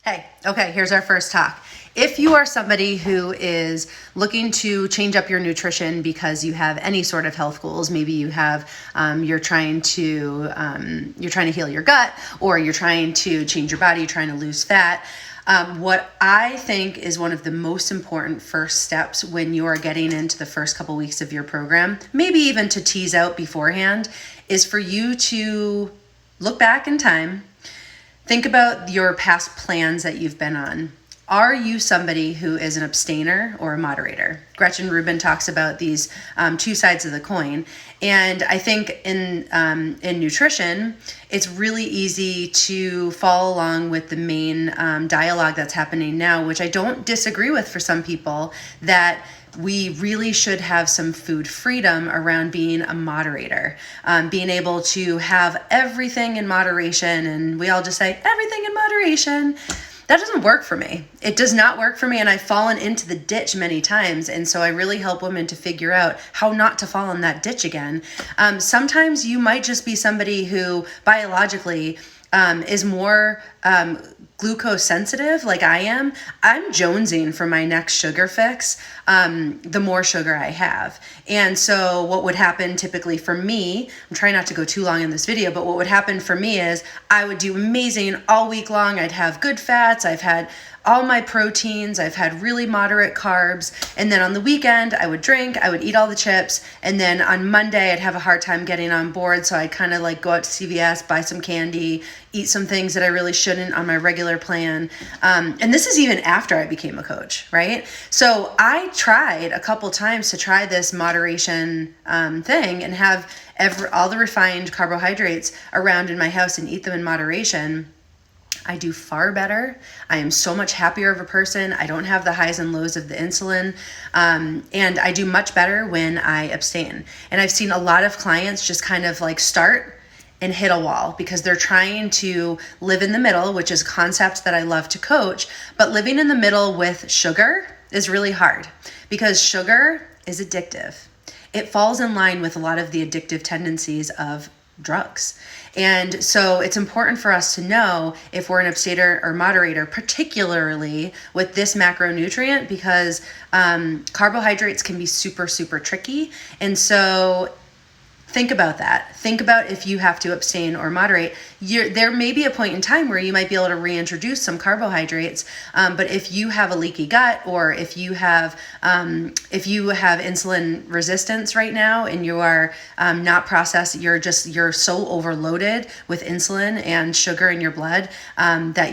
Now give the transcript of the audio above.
Hey, okay, here's our first talk. If you are somebody who is looking to change up your nutrition because you have any sort of health goals, maybe you have, you're trying to heal your gut, or you're trying to change your body, trying to lose fat. What I think is one of the most important first steps when you are getting into the first couple weeks of your program, maybe even to tease out beforehand, is for you to look back in time. Think about your past plans that you've been on. Are you somebody who is an abstainer or a moderator? Gretchen Rubin talks about these two sides of the coin. And I think in nutrition, it's really easy to follow along with the main dialogue that's happening now, which I don't disagree with for some people, that we really should have some food freedom around being a moderator, being able to have everything in moderation. And we all just say everything in moderation. That doesn't work for me. It does not work for me. And I've fallen into the ditch many times. And so I really help women to figure out how not to fall in that ditch again. Sometimes you might just be somebody who biologically is more glucose sensitive, like I am. I'm jonesing for my next sugar fix, the more sugar I have. And so what would happen typically for me, I'm trying not to go too long in this video, but what would happen for me is I would do amazing all week long. I'd have good fats. I've had all my proteins. I've had really moderate carbs. And then on the weekend, I would drink, I would eat all the chips. And then on Monday, I'd have a hard time getting on board. So I'd kind of like go out to CVS, buy some candy, eat some things that I really shouldn't on my regular plan. And this is even after I became a coach, right? So I tried a couple times to try this moderation thing and have all the refined carbohydrates around in my house and eat them in moderation. I do far better. I am so much happier of a person. I don't have the highs and lows of the insulin. And I do much better when I abstain. And I've seen a lot of clients just kind of like start and hit a wall because they're trying to live in the middle, which is a concept that I love to coach. But living in the middle with sugar is really hard because sugar is addictive. It falls in line with a lot of the addictive tendencies of drugs. And so it's important for us to know if we're an abstainer or moderator, particularly with this macronutrient, because carbohydrates can be super, super tricky. And so think about that. Think about if you have to abstain or moderate. There may be a point in time where you might be able to reintroduce some carbohydrates, but if you have a leaky gut, or if you have insulin resistance right now and you are not processed, you're so overloaded with insulin and sugar in your blood that